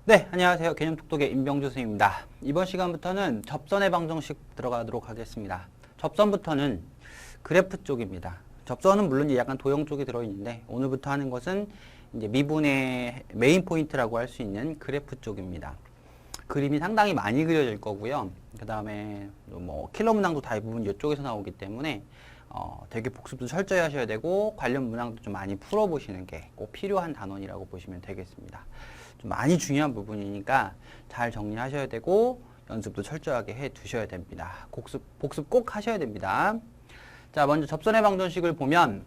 네, 안녕하세요. 개념톡톡의 임병주 선생님입니다. 이번 시간부터는 접선의 방정식 들어가도록 하겠습니다. 접선부터는 그래프 쪽입니다. 접선은 물론 이제 약간 도형 쪽이 들어있는데 오늘부터 하는 것은 이제 미분의 메인 포인트라고 할 수 있는 그래프 쪽입니다. 그림이 상당히 많이 그려질 거고요. 그 다음에 뭐 킬러 문항도 대부분 이쪽에서 나오기 때문에 되게 복습도 철저히 하셔야 되고 관련 문항도 좀 많이 풀어보시는 게 꼭 필요한 단원이라고 보시면 되겠습니다. 좀 많이 중요한 부분이니까 잘 정리하셔야 되고 연습도 철저하게 해 두셔야 됩니다. 복습 꼭 하셔야 됩니다. 자, 먼저 접선의 방정식을 보면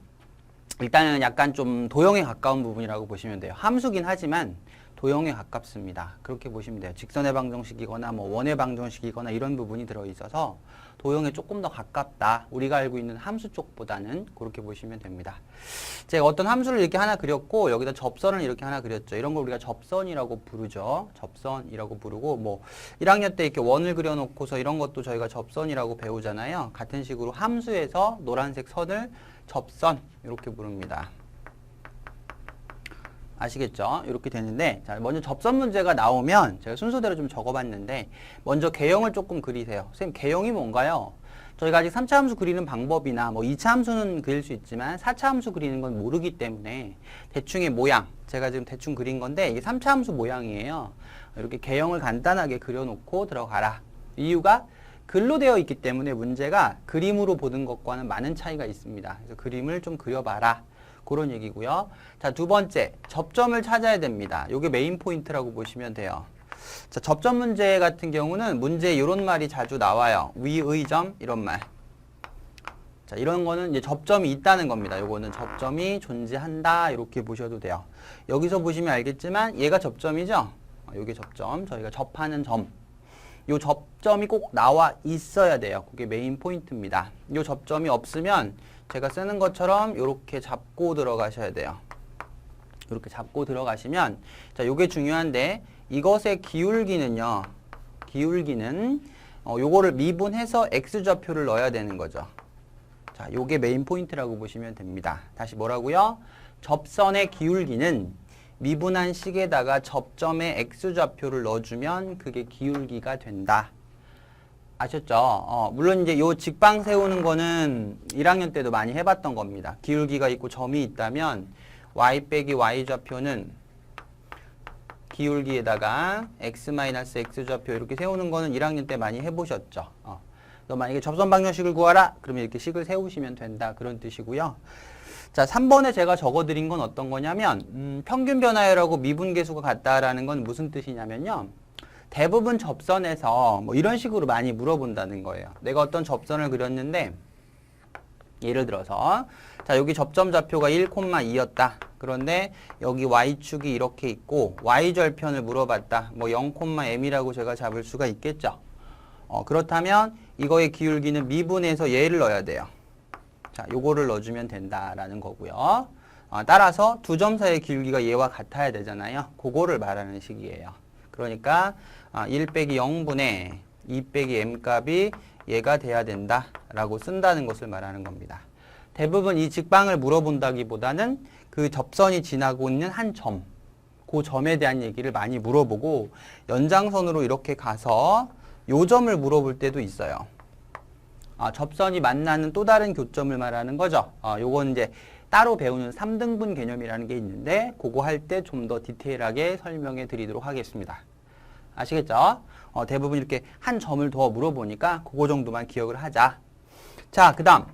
일단은 약간 좀 도형에 가까운 부분이라고 보시면 돼요. 함수긴 하지만 도형에 가깝습니다. 그렇게 보시면 돼요. 직선의 방정식이거나 뭐 원의 방정식이거나 이런 부분이 들어있어서 도형에 조금 더 가깝다. 우리가 알고 있는 함수 쪽보다는 그렇게 보시면 됩니다. 제가 어떤 함수를 이렇게 하나 그렸고 여기다 접선을 이렇게 하나 그렸죠. 이런 걸 우리가 접선이라고 부르죠. 접선이라고 부르고 뭐 1학년 때 이렇게 원을 그려놓고서 이런 것도 저희가 접선이라고 배우잖아요. 같은 식으로 함수에서 노란색 선을 접선 이렇게 부릅니다. 아시겠죠? 이렇게 되는데 자, 먼저 접선 문제가 나오면 제가 순서대로 좀 적어봤는데 먼저 개형을 조금 그리세요. 선생님, 개형이 뭔가요? 저희가 아직 3차 함수 그리는 방법이나 뭐 2차 함수는 그릴 수 있지만 4차 함수 그리는 건 모르기 때문에 대충의 모양, 제가 지금 대충 그린 건데 이게 3차 함수 모양이에요. 이렇게 개형을 간단하게 그려놓고 들어가라. 이유가 글로 되어 있기 때문에 문제가 그림으로 보는 것과는 많은 차이가 있습니다. 그래서 그림을 좀 그려봐라. 그런 얘기고요. 자, 두 번째, 접점을 찾아야 됩니다. 이게 메인 포인트라고 보시면 돼요. 자, 접점 문제 같은 경우는 문제에 이런 말이 자주 나와요. 위의 점 이런 말. 자, 이런 거는 이제 접점이 있다는 겁니다. 요거는 접점이 존재한다 이렇게 보셔도 돼요. 여기서 보시면 알겠지만 얘가 접점이죠. 요게 접점, 저희가 접하는 점. 요 접점이 꼭 나와 있어야 돼요. 그게 메인 포인트입니다. 요 접점이 없으면 제가 쓰는 것처럼 이렇게 잡고 들어가셔야 돼요. 이렇게 잡고 들어가시면 자, 요게 중요한데 이것의 기울기는요. 기울기는 요거를 미분해서 x좌표를 넣어야 되는 거죠. 자, 요게 메인 포인트라고 보시면 됩니다. 다시 뭐라고요? 접선의 기울기는 미분한 식에다가 접점의 x좌표를 넣어주면 그게 기울기가 된다. 아셨죠? 물론 이제 요 직방 세우는 거는 1학년 때도 많이 해봤던 겁니다. 기울기가 있고 점이 있다면 y 빼기 y 좌표는 기울기에다가 x-x 좌표 이렇게 세우는 거는 1학년 때 많이 해보셨죠. 너 만약에 접선 방정식을 구하라 그러면 이렇게 식을 세우시면 된다 그런 뜻이고요. 자, 3번에 제가 적어드린 건 어떤 거냐면 평균 변화율하고 미분계수가 같다라는 건 무슨 뜻이냐면요. 대부분 접선에서 뭐 이런 식으로 많이 물어본다는 거예요. 내가 어떤 접선을 그렸는데 예를 들어서 자, 여기 접점 좌표가 1,2였다. 그런데 여기 y축이 이렇게 있고 y절편을 물어봤다. 뭐 0,m이라고 제가 잡을 수가 있겠죠. 그렇다면 이거의 기울기는 미분해서 얘를 넣어야 돼요. 자, 요거를 넣어주면 된다라는 거고요. 따라서 두 점 사이의 기울기가 얘와 같아야 되잖아요. 그거를 말하는 식이에요. 그러니까 1 빼기 0분의 2 빼기 m 값이 얘가 돼야 된다라고 쓴다는 것을 말하는 겁니다. 대부분 이 직방을 물어본다기보다는 그 접선이 지나고 있는 한 점, 그 점에 대한 얘기를 많이 물어보고 연장선으로 이렇게 가서 요 점을 물어볼 때도 있어요. 접선이 만나는 또 다른 교점을 말하는 거죠. 요건 이제 따로 배우는 3등분 개념이라는 게 있는데 그거 할 때 좀 더 디테일하게 설명해 드리도록 하겠습니다. 아시겠죠? 대부분 이렇게 한 점을 더 물어보니까 그거 정도만 기억을 하자. 자, 그 다음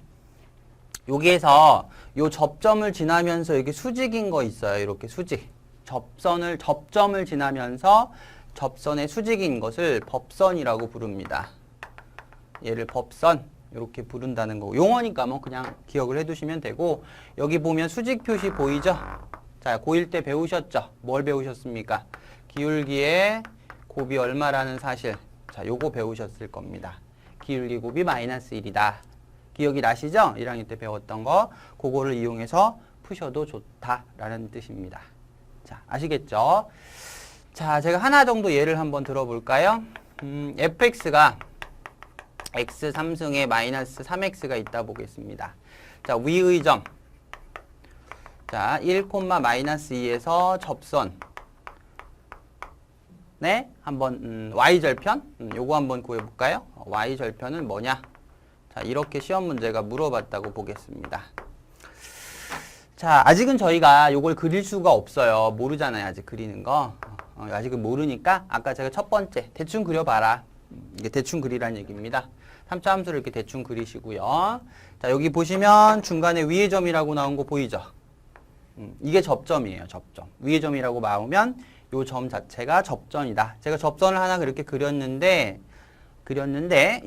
여기에서 요 접점을 지나면서 이렇게 수직인 거 있어요. 이렇게 수직. 접점을 지나면서 접선의 수직인 것을 법선이라고 부릅니다. 얘를 법선 이렇게 부른다는 거고 용어니까 뭐 그냥 기억을 해두시면 되고 여기 보면 수직 표시 보이죠? 자, 고1 때 배우셨죠? 뭘 배우셨습니까? 기울기의 곱이 얼마라는 사실. 자, 요거 배우셨을 겁니다. 기울기 곱이 마이너스 1이다. 기억이 나시죠? 1학년 때 배웠던 거. 그거를 이용해서 푸셔도 좋다라는 뜻입니다. 자, 아시겠죠? 자, 제가 하나 정도 예를 한번 들어볼까요? fx가 x 3승에 마이너스 3x가 있다 보겠습니다. 자, 위의 점. 자, 1, 마이너스 2에서 접선. 한번 y절편 요거 한번 구해볼까요? y절편은 뭐냐? 자, 이렇게 시험 문제가 물어봤다고 보겠습니다. 자, 아직은 저희가 요걸 그릴 수가 없어요. 모르잖아요. 아직 그리는 거. 아직은 모르니까 아까 제가 첫 번째 대충 그려봐라. 이게 대충 그리라는 얘기입니다. 3차 함수를 이렇게 대충 그리시고요. 자, 여기 보시면 중간에 위의 점이라고 나온 거 보이죠? 이게 접점이에요. 접점. 위의 점이라고 나오면 요 점 자체가 접점이다. 제가 접선을 하나 그렇게 그렸는데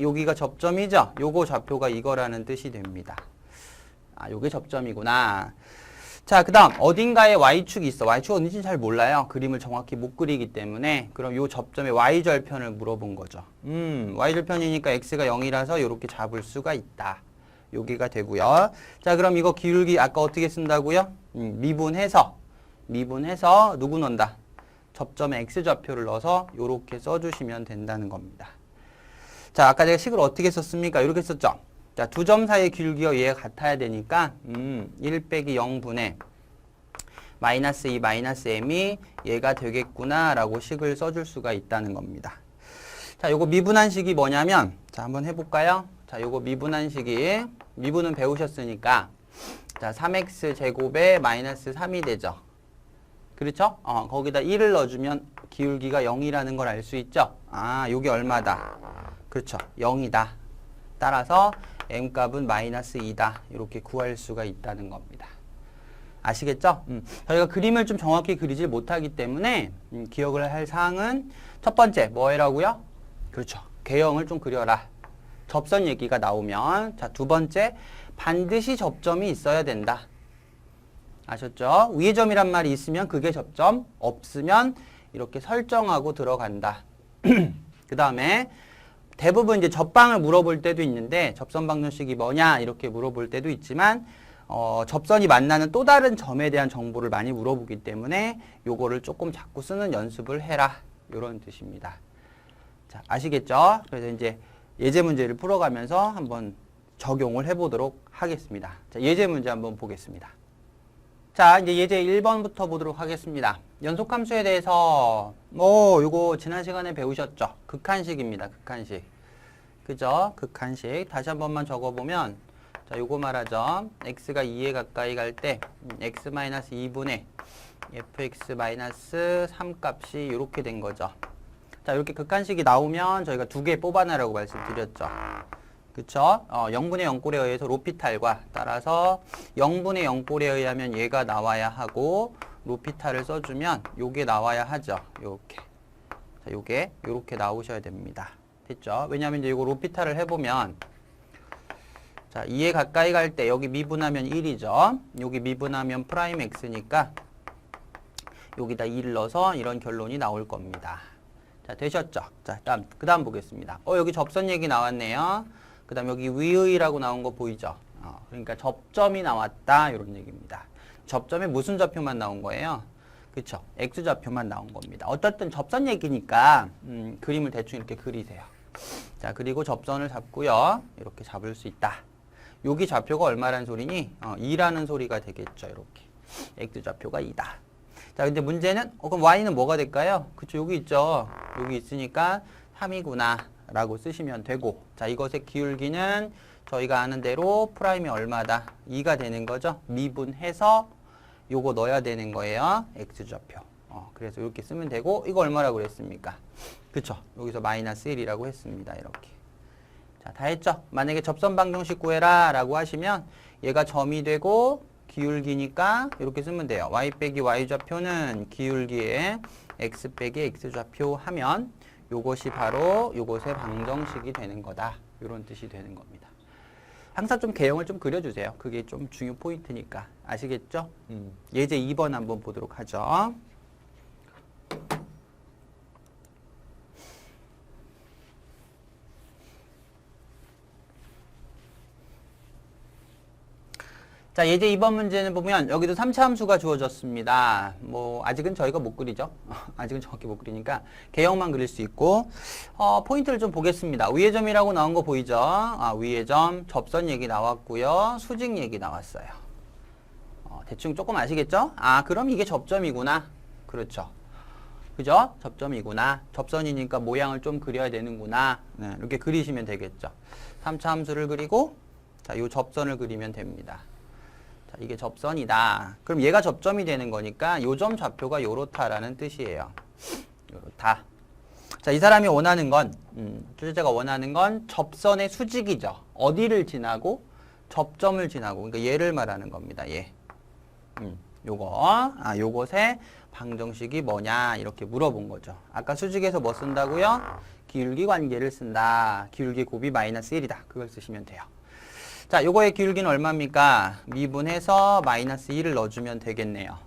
여기가 접점이죠? 요거 좌표가 이거라는 뜻이 됩니다. 아, 요게 접점이구나. 자, 그 다음 어딘가에 y축이 있어. y축 어딘지 잘 몰라요. 그림을 정확히 못 그리기 때문에. 그럼 요 접점의 y절편을 물어본 거죠. y절편이니까 x가 0이라서 요렇게 잡을 수가 있다. 여기가 되고요. 자, 그럼 이거 기울기 아까 어떻게 쓴다고요? 미분해서 누구 넣는다? 접점에 x좌표를 넣어서 요렇게 써주시면 된다는 겁니다. 자, 아까 제가 식을 어떻게 썼습니까? 이렇게 썼죠? 자, 두 점 사이의 기울기가 얘가 같아야 되니까 1 빼기 0분의 마이너스 2 마이너스 m이 얘가 되겠구나 라고 식을 써줄 수가 있다는 겁니다. 자, 요거 미분한식이 뭐냐면 자, 한번 해볼까요? 자, 요거 미분한식이 미분은 배우셨으니까 자, 3x 제곱에 마이너스 3이 되죠. 그렇죠? 거기다 1을 넣어주면 기울기가 0이라는 걸 알 수 있죠? 아, 요게 얼마다? 그렇죠. 0이다. 따라서 m값은 마이너스 2다. 이렇게 구할 수가 있다는 겁니다. 아시겠죠? 저희가 그림을 좀 정확히 그리질 못하기 때문에 기억을 할 사항은 첫 번째 뭐 해라고요? 그렇죠. 개형을 좀 그려라. 접선 얘기가 나오면 자, 두 번째 반드시 접점이 있어야 된다. 아셨죠? 위의 점이란 말이 있으면 그게 접점, 없으면 이렇게 설정하고 들어간다. 그 다음에 대부분 이제 접방을 물어볼 때도 있는데 접선 방정식이 뭐냐 이렇게 물어볼 때도 있지만 접선이 만나는 또 다른 점에 대한 정보를 많이 물어보기 때문에 요거를 조금 자꾸 쓰는 연습을 해라 이런 뜻입니다. 자, 아시겠죠? 그래서 이제 예제 문제를 풀어가면서 한번 적용을 해보도록 하겠습니다. 자, 예제 문제 한번 보겠습니다. 자, 이제 예제 1번부터 보도록 하겠습니다. 연속함수에 대해서 요거 지난 시간에 배우셨죠? 극한식입니다. 극한식. 그죠? 극한식. 다시 한 번만 적어보면 자, 요거 말하죠. x가 2에 가까이 갈 때 x-2분의 fx-3 값이 이렇게 된 거죠. 자, 이렇게 극한식이 나오면 저희가 두 개 뽑아내라고 말씀드렸죠. 그쵸? 0분의 0꼴에 의해서 로피탈과 따라서 0분의 0꼴에 의하면 얘가 나와야 하고 로피탈을 써주면 요게 나와야 하죠. 요렇게. 자, 요게 요렇게 나오셔야 됩니다. 됐죠? 왜냐하면 이제 이거 로피탈을 해보면 자, 2에 가까이 갈 때 여기 미분하면 1이죠. 여기 미분하면 프라임 x니까 여기다 2를 넣어서 이런 결론이 나올 겁니다. 자, 되셨죠? 자, 그 다음 보겠습니다. 여기 접선 얘기 나왔네요. 그 다음 여기 위의라고 나온 거 보이죠? 그러니까 접점이 나왔다 이런 얘기입니다. 접점에 무슨 좌표만 나온 거예요? 그쵸? x좌표만 나온 겁니다. 어쨌든 접선 얘기니까 그림을 대충 이렇게 그리세요. 자, 그리고 접선을 잡고요. 이렇게 잡을 수 있다. 여기 좌표가 얼마라는 소리니? 2라는 소리가 되겠죠. 이렇게. x좌표가 2다. 자, 근데 문제는 그럼 y는 뭐가 될까요? 그쵸? 여기 있죠? 여기 있으니까 3이구나. 라고 쓰시면 되고 자, 이것의 기울기는 저희가 아는 대로 프라임이 얼마다? 2가 되는 거죠. 미분해서 요거 넣어야 되는 거예요. x좌표. 그래서 이렇게 쓰면 되고 이거 얼마라고 그랬습니까? 그쵸? 여기서 마이너스 1이라고 했습니다. 이렇게. 자, 다 했죠? 만약에 접선 방정식 구해라 라고 하시면 얘가 점이 되고 기울기니까 이렇게 쓰면 돼요. y 빼기 y좌표는 기울기에 x 빼기 x좌표 하면 요것이 바로 요것의 방정식이 되는 거다. 이런 뜻이 되는 겁니다. 항상 좀 개형을 좀 그려주세요. 그게 좀 중요 포인트니까. 아시겠죠? 예제 2번 한번 보도록 하죠. 자, 예제 2번 문제는 보면 여기도 3차 함수가 주어졌습니다. 아직은 저희가 못 그리죠. 아직은 정확히 못 그리니까 개형만 그릴 수 있고 포인트를 좀 보겠습니다. 위의 점이라고 나온 거 보이죠? 위의 점, 접선 얘기 나왔고요. 수직 얘기 나왔어요. 대충 조금 아시겠죠? 그럼 이게 접점이구나. 그렇죠. 그죠? 접점이구나. 접선이니까 모양을 좀 그려야 되는구나. 네, 이렇게 그리시면 되겠죠. 3차 함수를 그리고 자, 이 접선을 그리면 됩니다. 자, 이게 접선이다. 그럼 얘가 접점이 되는 거니까 요 점 좌표가 요렇다라는 뜻이에요. 요렇다. 자, 이 사람이 원하는 건, 주제자가 원하는 건 접선의 수직이죠. 어디를 지나고? 접점을 지나고. 그러니까 얘를 말하는 겁니다. 얘. 요것의 방정식이 뭐냐 이렇게 물어본 거죠. 아까 수직에서 뭐 쓴다고요? 기울기 관계를 쓴다. 기울기 곱이 마이너스 1이다. 그걸 쓰시면 돼요. 자, 요거의 기울기는 얼마입니까? 미분해서 마이너스 1을 넣어주면 되겠네요.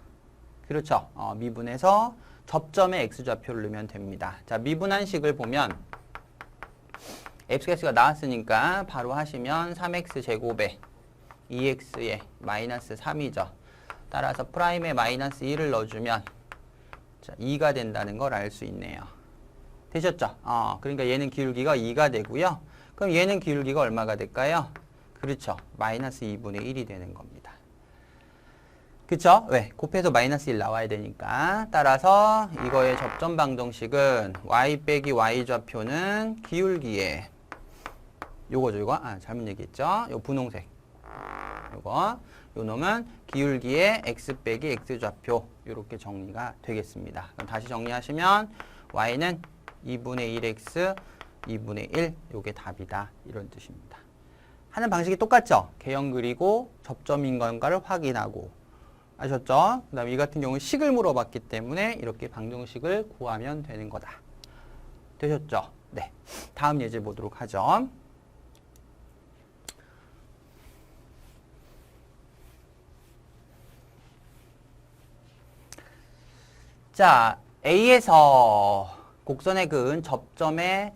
그렇죠. 미분해서 접점의 x좌표를 넣으면 됩니다. 자, 미분한 식을 보면 fx가 나왔으니까 바로 하시면 3x제곱에 2x에 마이너스 3이죠. 따라서 프라임에 마이너스 1을 넣어주면 자, 2가 된다는 걸 알 수 있네요. 되셨죠? 그러니까 얘는 기울기가 2가 되고요. 그럼 얘는 기울기가 얼마가 될까요? 그렇죠. 마이너스 2분의 1이 되는 겁니다. 그쵸? 왜? 곱해서 마이너스 1 나와야 되니까. 따라서 이거의 접점 방정식은 y 빼기 y 좌표는 기울기에 요거죠, 이거? 잘못 얘기했죠? 요 분홍색. 요거. 요 놈은 기울기의 x 빼기 x 좌표. 요렇게 정리가 되겠습니다. 그럼 다시 정리하시면 y는 2분의 1x, 2분의 1. 요게 답이다. 이런 뜻입니다. 하는 방식이 똑같죠? 개형 그리고 접점인 건가를 확인하고. 아셨죠? 그 다음에 이 같은 경우는 식을 물어봤기 때문에 이렇게 방정식을 구하면 되는 거다. 되셨죠? 네. 다음 예제 보도록 하죠. 자, A에서 곡선에 그은 접선의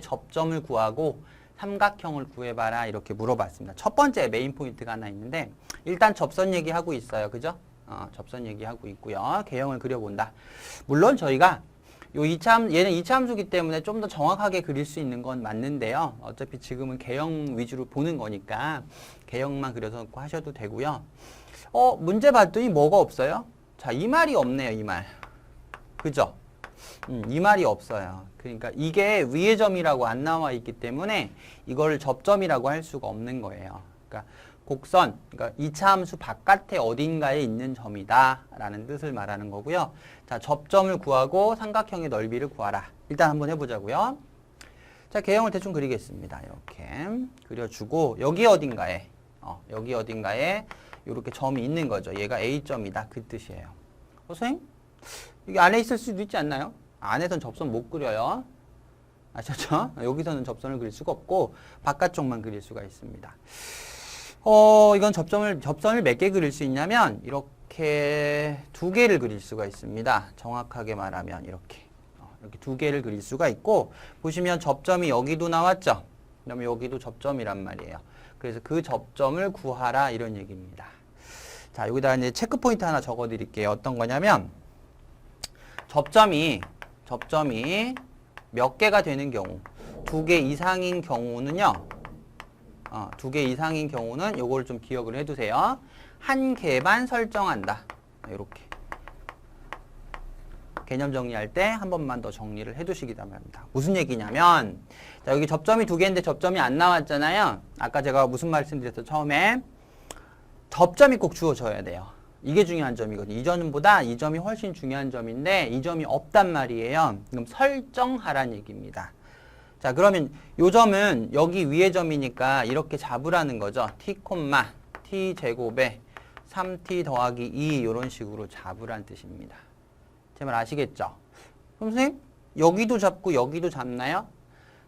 접점을 구하고 삼각형을 구해봐라 이렇게 물어봤습니다. 첫 번째 메인 포인트가 하나 있는데 일단 접선 얘기하고 있어요. 그죠? 접선 얘기하고 있고요. 개형을 그려본다. 물론 저희가 얘는 2차 함수기 때문에 좀 더 정확하게 그릴 수 있는 건 맞는데요. 어차피 지금은 개형 위주로 보는 거니까 개형만 그려서 놓고 하셔도 되고요. 문제 봤더니 뭐가 없어요? 자, 이 말이 없네요. 이 말. 그죠? 이 말이 없어요. 그러니까 이게 위의 점이라고 안 나와 있기 때문에 이걸 접점이라고 할 수가 없는 거예요. 그러니까 곡선, 그러니까 2차 함수 바깥에 어딘가에 있는 점이다 라는 뜻을 말하는 거고요. 자, 접점을 구하고 삼각형의 넓이를 구하라. 일단 한번 해보자고요. 자, 개형을 대충 그리겠습니다. 이렇게 그려주고 여기 어딘가에 이렇게 점이 있는 거죠. 얘가 A점이다. 그 뜻이에요. 선생님? 이게 안에 있을 수도 있지 않나요? 안에선 접선 못 그려요. 아셨죠? 여기서는 접선을 그릴 수가 없고 바깥쪽만 그릴 수가 있습니다. 이건 접선을 몇 개 그릴 수 있냐면 이렇게 2개를 그릴 수가 있습니다. 정확하게 말하면 이렇게 2개를 그릴 수가 있고 보시면 접점이 여기도 나왔죠? 그다음에 여기도 접점이란 말이에요. 그래서 그 접점을 구하라 이런 얘기입니다. 자, 여기다 이제 체크 포인트 하나 적어 드릴게요. 어떤 거냐면 접점이 몇 개가 되는 경우 2개 이상인 경우는요. 2개 이상인 경우는 요걸 좀 기억을 해두세요. 한 개만 설정한다. 이렇게 개념 정리할 때 한 번만 더 정리를 해두시기 바랍니다. 무슨 얘기냐면 자, 여기 접점이 2개인데 접점이 안 나왔잖아요. 아까 제가 무슨 말씀드렸죠? 처음에 접점이 꼭 주어져야 돼요. 이게 중요한 점이거든요. 이 점보다 이 점이 훨씬 중요한 점인데 이 점이 없단 말이에요. 그럼 설정하란 얘기입니다. 자, 그러면 요 점은 여기 위의 점이니까 이렇게 잡으라는 거죠. t, t 제곱에 3t 더하기 2 이런 식으로 잡으란 뜻입니다. 제 말 아시겠죠? 그럼 선생님 여기도 잡고 여기도 잡나요?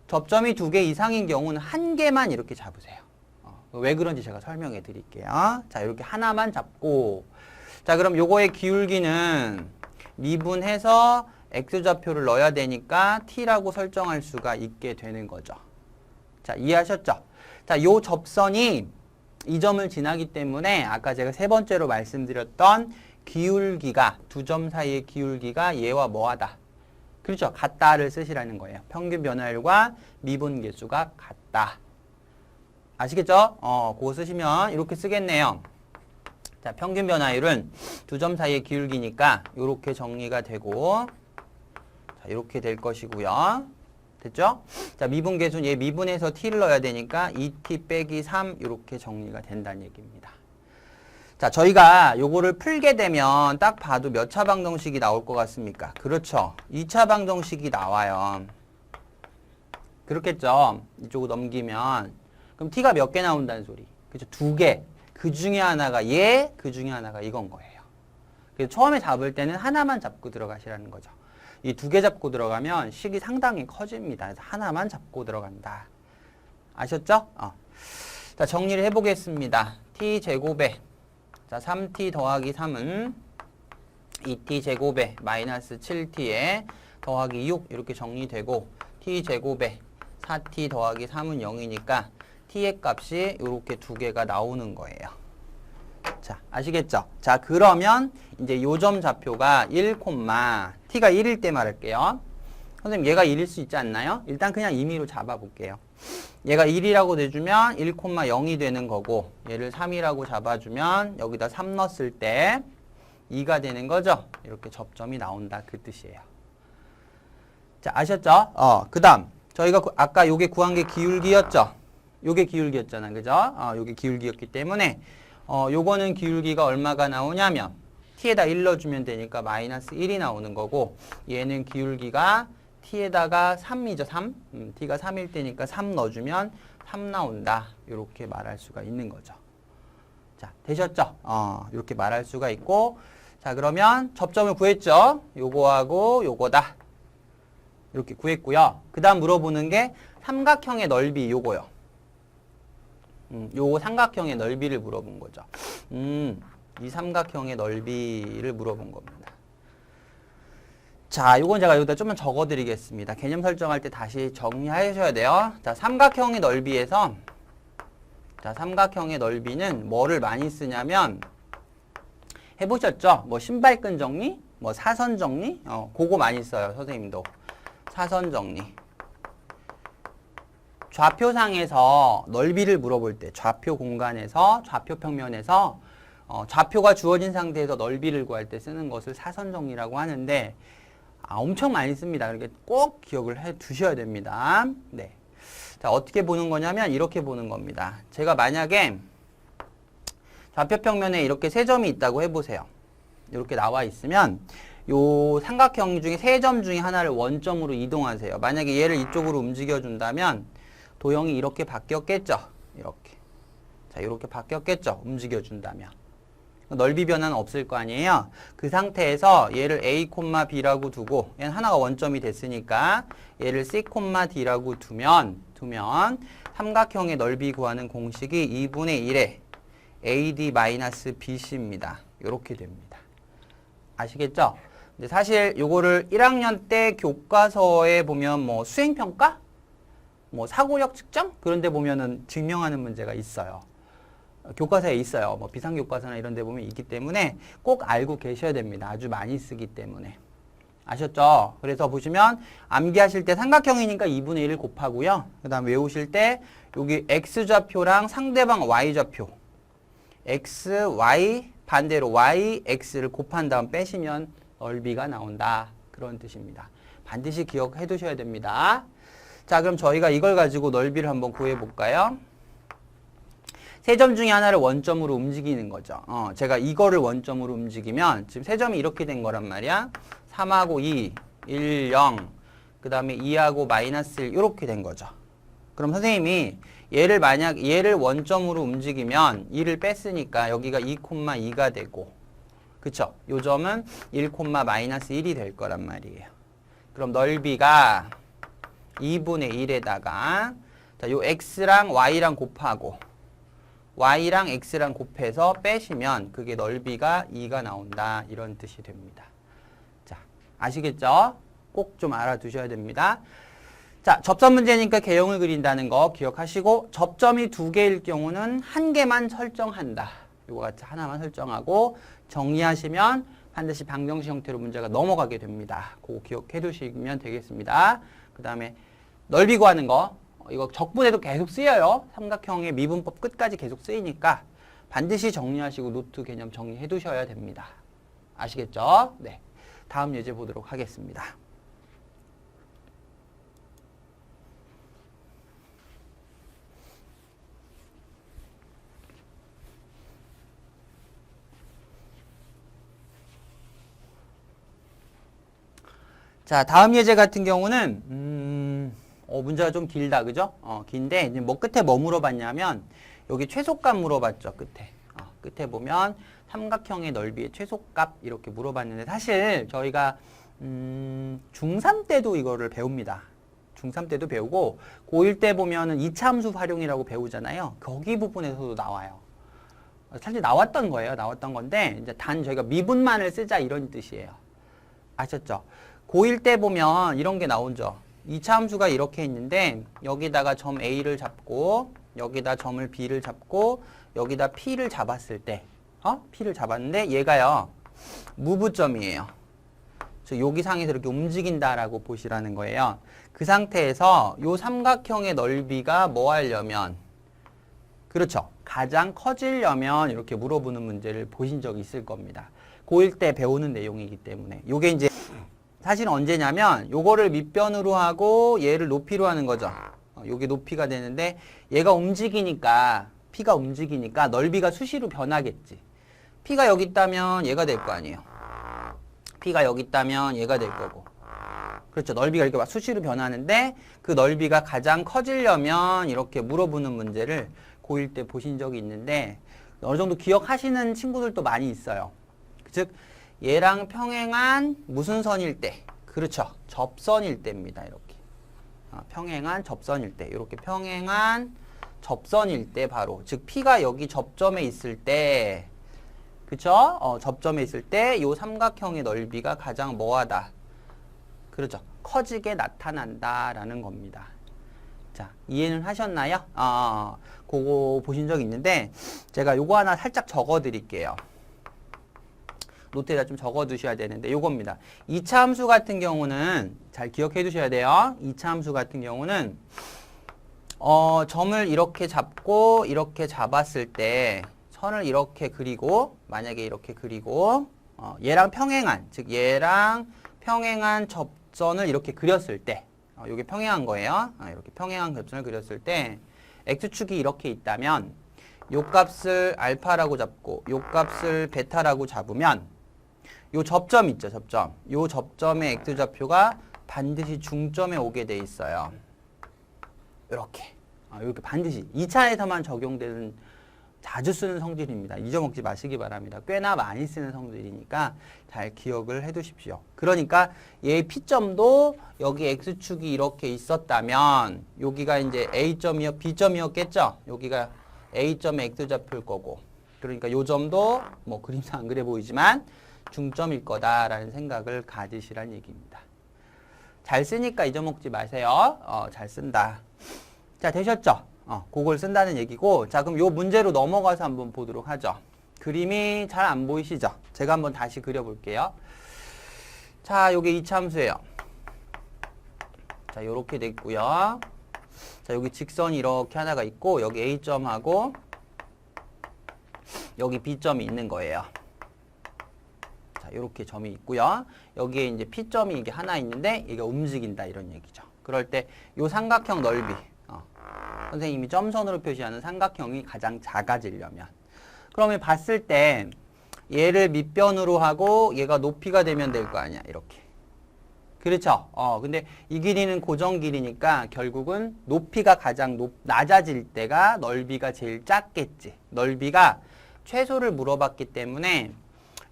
접점이 2개 이상인 경우는 한 개만 이렇게 잡으세요. 왜 그런지 제가 설명해 드릴게요. 자, 이렇게 하나만 잡고 자, 그럼 요거의 기울기는 미분해서 x좌표를 넣어야 되니까 t라고 설정할 수가 있게 되는 거죠. 자, 이해하셨죠? 자, 요 접선이 이 점을 지나기 때문에 아까 제가 세 번째로 말씀드렸던 기울기가 두 점 사이의 기울기가 얘와 뭐하다. 그렇죠? 같다를 쓰시라는 거예요. 평균 변화율과 미분 계수가 같다. 아시겠죠? 그거 쓰시면 이렇게 쓰겠네요. 자, 평균 변화율은 두 점 사이의 기울기니까 이렇게 정리가 되고 자, 이렇게 될 것이고요. 됐죠? 자, 미분계수는 얘 미분해서 t를 넣어야 되니까 2t 빼기 3 이렇게 정리가 된다는 얘기입니다. 자, 저희가 요거를 풀게 되면 딱 봐도 몇 차 방정식이 나올 것 같습니까? 그렇죠. 2차 방정식이 나와요. 그렇겠죠? 이쪽으로 넘기면. 그럼 t가 몇 개 나온다는 소리? 그렇죠? 2개. 그 중에 하나가 얘, 그 중에 하나가 이건 거예요. 그래서 처음에 잡을 때는 하나만 잡고 들어가시라는 거죠. 이 2개 잡고 들어가면 식이 상당히 커집니다. 그래서 하나만 잡고 들어간다. 아셨죠? 자, 정리를 해보겠습니다. t 제곱에 자, 3t 더하기 3은 2t 제곱에 마이너스 7t에 더하기 6 이렇게 정리되고 t 제곱에 4t 더하기 3은 0이니까 t의 값이 이렇게 2개가 나오는 거예요. 자, 아시겠죠? 자, 그러면 이제 요점 좌표가 1, t가 1일 때 말할게요. 선생님, 얘가 1일 수 있지 않나요? 일단 그냥 임의로 잡아볼게요. 얘가 1이라고 내주면 1,0이 되는 거고 얘를 3이라고 잡아주면 여기다 3 넣었을 때 2가 되는 거죠. 이렇게 접점이 나온다 그 뜻이에요. 자, 아셨죠? 그 다음 저희가 아까 요게 구한 게 기울기였죠. 요게 기울기였잖아. 그죠? 요게 기울기였기 때문에 요거는 기울기가 얼마가 나오냐면 t에다 1 넣어주면 되니까 마이너스 1이 나오는 거고 얘는 기울기가 t에다가 3이죠. 3. t가 3일 때니까 3 넣어주면 3 나온다. 이렇게 말할 수가 있는 거죠. 자, 되셨죠? 이렇게 말할 수가 있고 자, 그러면 접점을 구했죠? 요거하고 요거다. 이렇게 구했고요. 그 다음 물어보는 게 삼각형의 넓이 요거요. 요 삼각형의 넓이를 물어본 거죠. 이 삼각형의 넓이를 물어본 겁니다. 자, 요건 제가 여기다 좀만 적어드리겠습니다. 개념 설정할 때 다시 정리하셔야 돼요. 자, 삼각형의 넓이에서 자, 삼각형의 넓이는 뭐를 많이 쓰냐면 해보셨죠? 뭐 신발끈 정리? 뭐 사선 정리? 그거 많이 써요. 선생님도. 사선 정리. 좌표상에서 넓이를 물어볼 때 좌표 공간에서 좌표 평면에서 좌표가 주어진 상태에서 넓이를 구할 때 쓰는 것을 사선 정리라고 하는데 엄청 많이 씁니다. 그러니까 꼭 기억을 해 두셔야 됩니다. 네. 자, 어떻게 보는 거냐면 이렇게 보는 겁니다. 제가 만약에 좌표 평면에 이렇게 세 점이 있다고 해보세요. 이렇게 나와 있으면 요 삼각형 중에 세 점 중에 하나를 원점으로 이동하세요. 만약에 얘를 이쪽으로 움직여 준다면 도형이 이렇게 바뀌었겠죠. 이렇게. 자, 이렇게 바뀌었겠죠. 움직여 준다면. 넓이 변화는 없을 거 아니에요. 그 상태에서 얘를 a, b라고 두고 얘는 하나가 원점이 됐으니까 얘를 c, d라고 두면 삼각형의 넓이 구하는 공식이 2분의 1에 AD-BC입니다. 이렇게 됩니다. 아시겠죠? 근데 사실 요거를 1학년 때 교과서에 보면 뭐 수행평가? 뭐 사고력 측정? 그런 데 보면은 증명하는 문제가 있어요. 교과서에 있어요. 뭐 비상교과서나 이런 데 보면 있기 때문에 꼭 알고 계셔야 됩니다. 아주 많이 쓰기 때문에. 아셨죠? 그래서 보시면 암기하실 때 삼각형이니까 2분의 1을 곱하고요. 그 다음 외우실 때 여기 x좌표랑 상대방 y좌표 x, y 반대로 y, x를 곱한 다음 빼시면 넓이가 나온다. 그런 뜻입니다. 반드시 기억해 두셔야 됩니다. 자, 그럼 저희가 이걸 가지고 넓이를 한번 구해 볼까요? 세 점 중에 하나를 원점으로 움직이는 거죠. 제가 이거를 원점으로 움직이면 지금 세 점이 이렇게 된 거란 말이야. 3하고 2, 1, 0, 그 다음에 2하고 마이너스 1 이렇게 된 거죠. 그럼 선생님이 얘를 원점으로 움직이면 2를 뺐으니까 여기가 2,2가 되고 그쵸? 요 점은 1, 마이너스 1이 될 거란 말이에요. 그럼 넓이가 2분의 1에다가 자, 요 x랑 y랑 곱하고 y랑 x랑 곱해서 빼시면 그게 넓이가 2가 나온다. 이런 뜻이 됩니다. 자, 아시겠죠? 꼭 좀 알아두셔야 됩니다. 자, 접점 문제니까 개형을 그린다는 거 기억하시고 접점이 2개일 경우는 1개만 설정한다. 요거 같이 하나만 설정하고 정리하시면 반드시 방정식 형태로 문제가 넘어가게 됩니다. 그거 기억해 두시면 되겠습니다. 그 다음에 넓이 구하는 거 이거 적분에도 계속 쓰여요. 삼각형의 미분법 끝까지 계속 쓰이니까 반드시 정리하시고 노트 개념 정리해 두셔야 됩니다. 아시겠죠? 네. 다음 예제 보도록 하겠습니다. 자, 다음 예제 같은 경우는 문제가 좀 길다, 그죠? 긴데 이제 뭐 끝에 뭐 물어봤냐면 여기 최소값 물어봤죠, 끝에. 끝에 보면 삼각형의 넓이의 최소값 이렇게 물어봤는데 사실 저희가 중3 때도 이거를 배웁니다. 중3 때도 배우고 고1 때 보면은 이차함수 활용이라고 배우잖아요. 거기 부분에서도 나와요. 사실 나왔던 거예요. 나왔던 건데 이제 단 저희가 미분만을 쓰자 이런 뜻이에요. 아셨죠? 고1 때 보면 이런 게 나오죠. 이차함수가 이렇게 있는데 여기다가 점 A를 잡고 여기다 점을 B를 잡고 여기다 P를 잡았을 때 P를 잡았는데 얘가요. 무부점이에요. 여기 상에서 이렇게 움직인다라고 보시라는 거예요. 그 상태에서 요 삼각형의 넓이가 뭐 하려면 그렇죠. 가장 커지려면 이렇게 물어보는 문제를 보신 적이 있을 겁니다. 고1 때 배우는 내용이기 때문에 요게 이제 사실은 언제냐면 요거를 밑변으로 하고 얘를 높이로 하는 거죠. 요게 높이가 되는데 얘가 움직이니까 P가 움직이니까 넓이가 수시로 변하겠지. P가 여기 있다면 얘가 될 거 아니에요. P가 여기 있다면 얘가 될 거고. 그렇죠. 넓이가 이렇게 막 수시로 변하는데 그 넓이가 가장 커지려면 이렇게 물어보는 문제를 고1 때 보신 적이 있는데 어느 정도 기억하시는 친구들도 많이 있어요. 즉 얘랑 평행한 무슨 선일 때? 그렇죠. 접선일 때입니다. 이렇게. 평행한 접선일 때. 이렇게 평행한 접선일 때 바로. 즉 P가 여기 접점에 있을 때 그쵸? 접점에 있을 때 이 삼각형의 넓이가 가장 뭐하다? 그렇죠. 커지게 나타난다라는 겁니다. 자, 이해는 하셨나요? 그거 보신 적 있는데 제가 요거 하나 살짝 적어 드릴게요. 노트에다 좀 적어 두셔야 되는데 요겁니다. 2차 함수 같은 경우는 잘 기억해 두셔야 돼요. 2차 함수 같은 경우는 점을 이렇게 잡고 이렇게 잡았을 때 선을 이렇게 그리고 만약에 이렇게 그리고 얘랑 평행한 즉 얘랑 평행한 접선을 이렇게 그렸을 때 요게 평행한 거예요. 이렇게 평행한 접선을 그렸을 때 x축이 이렇게 있다면 요 값을 알파라고 잡고 요 값을 베타라고 잡으면 요 접점 있죠, 접점. 요 접점의 x좌표가 반드시 중점에 오게 돼 있어요. 이렇게. 이렇게 반드시 2차에서만 적용되는 자주 쓰는 성질입니다. 잊어먹지 마시기 바랍니다. 꽤나 많이 쓰는 성질이니까 잘 기억을 해 두십시오. 그러니까 얘의 P점도 여기 X축이 이렇게 있었다면 여기가 이제 A점이요, B점이었겠죠? 여기가 A점의 X좌표일 거고 그러니까 요 점도 뭐 그림상 안 그래 보이지만 중점일 거다라는 생각을 가지시란 얘기입니다. 잘 쓰니까 잊어먹지 마세요. 잘 쓴다. 자, 되셨죠? 그걸 쓴다는 얘기고 자, 그럼 요 문제로 넘어가서 한번 보도록 하죠. 그림이 잘 안 보이시죠? 제가 한번 다시 그려볼게요. 자, 요게 이차함수예요. 자, 요렇게 돼 있고요. 자, 여기 직선이 이렇게 하나가 있고 여기 A점하고 여기 B점이 있는 거예요. 자, 요렇게 점이 있고요. 여기에 이제 P점이 이게 하나 있는데 이게 움직인다 이런 얘기죠. 그럴 때 요 삼각형 넓이 선생님이 점선으로 표시하는 삼각형이 가장 작아지려면 그러면 봤을 때 얘를 밑변으로 하고 얘가 높이가 되면 될 거 아니야 이렇게 그렇죠? 근데 이 길이는 고정 길이니까 결국은 높이가 가장 낮아질 때가 넓이가 제일 작겠지. 넓이가 최소를 물어봤기 때문에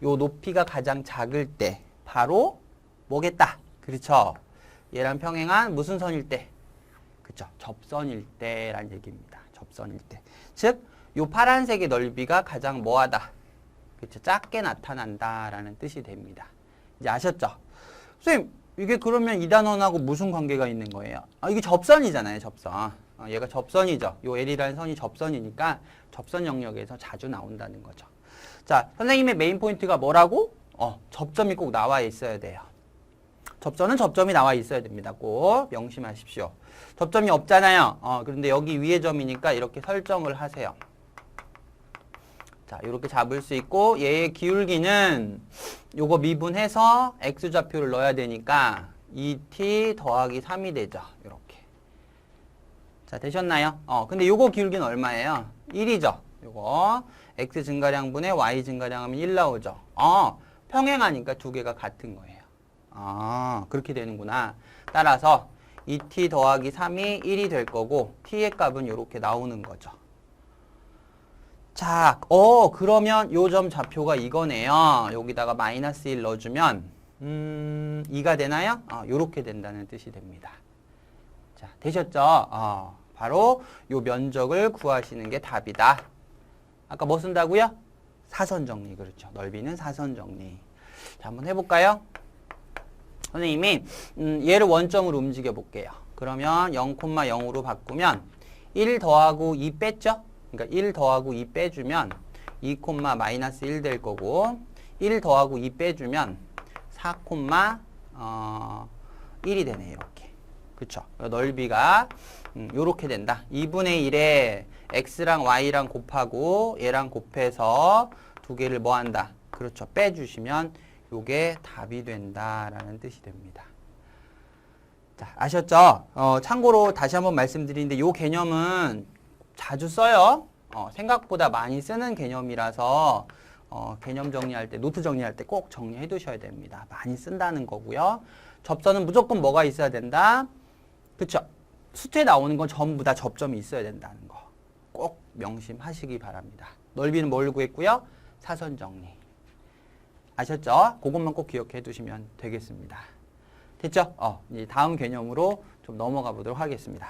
요 높이가 가장 작을 때 바로 뭐겠다. 그렇죠? 얘랑 평행한 무슨 선일 때? 그쵸? 접선일 때란 얘기입니다. 접선일 때. 즉, 요 파란색의 넓이가 가장 뭐하다? 그쵸? 작게 나타난다라는 뜻이 됩니다. 이제 아셨죠? 선생님, 이게 그러면 이 단원하고 무슨 관계가 있는 거예요? 이게 접선이잖아요, 접선. 얘가 접선이죠. 요 L이라는 선이 접선이니까 접선 영역에서 자주 나온다는 거죠. 자, 선생님의 메인 포인트가 뭐라고? 접점이 꼭 나와 있어야 돼요. 접선은 접점이 나와 있어야 됩니다. 꼭 명심하십시오. 접점이 없잖아요. 그런데 여기 위에 점이니까 이렇게 설정을 하세요. 자, 이렇게 잡을 수 있고 얘의 기울기는 요거 미분해서 x좌표를 넣어야 되니까 2t 더하기 3이 되죠. 이렇게. 자, 되셨나요? 근데 요거 기울기는 얼마예요? 1이죠. 요거 x 증가량분의 y 증가량 하면 1 나오죠. 평행하니까 두 개가 같은 거예요. 아, 그렇게 되는구나. 따라서 2t 더하기 3이 1이 될 거고 t의 값은 이렇게 나오는 거죠. 자, 그러면 요 점 좌표가 이거네요. 여기다가 마이너스 1 넣어주면 2가 되나요? 요렇게 된다는 뜻이 됩니다. 자, 되셨죠? 바로 요 면적을 구하시는 게 답이다. 아까 뭐 쓴다고요? 사선 정리. 그렇죠. 넓이는 사선 정리. 자, 한번 해볼까요? 선생님이 얘를 원점으로 움직여 볼게요. 그러면 0,0으로 바꾸면 1 더하고 2 뺐죠? 그러니까 1 더하고 2 빼주면 2, 마이너스 1 될 거고 1 더하고 2 빼주면 4, 1이 되네요. 이렇게. 그쵸? 넓이가 요렇게 된다. 2분의 1에 x랑 y랑 곱하고 얘랑 곱해서 두 개를 뭐 한다? 그렇죠. 빼주시면 요게 답이 된다라는 뜻이 됩니다. 자, 아셨죠? 참고로 다시 한번 말씀드리는데 요 개념은 자주 써요. 생각보다 많이 쓰는 개념이라서 개념 정리할 때, 노트 정리할 때 꼭 정리해 두셔야 됩니다. 많이 쓴다는 거고요. 접선은 무조건 뭐가 있어야 된다? 그쵸? 수트에 나오는 건 전부 다 접점이 있어야 된다는 거. 꼭 명심하시기 바랍니다. 넓이는 뭘 구했고요? 사선 정리. 아셨죠? 그것만 꼭 기억해 두시면 되겠습니다. 됐죠? 이제 다음 개념으로 좀 넘어가 보도록 하겠습니다.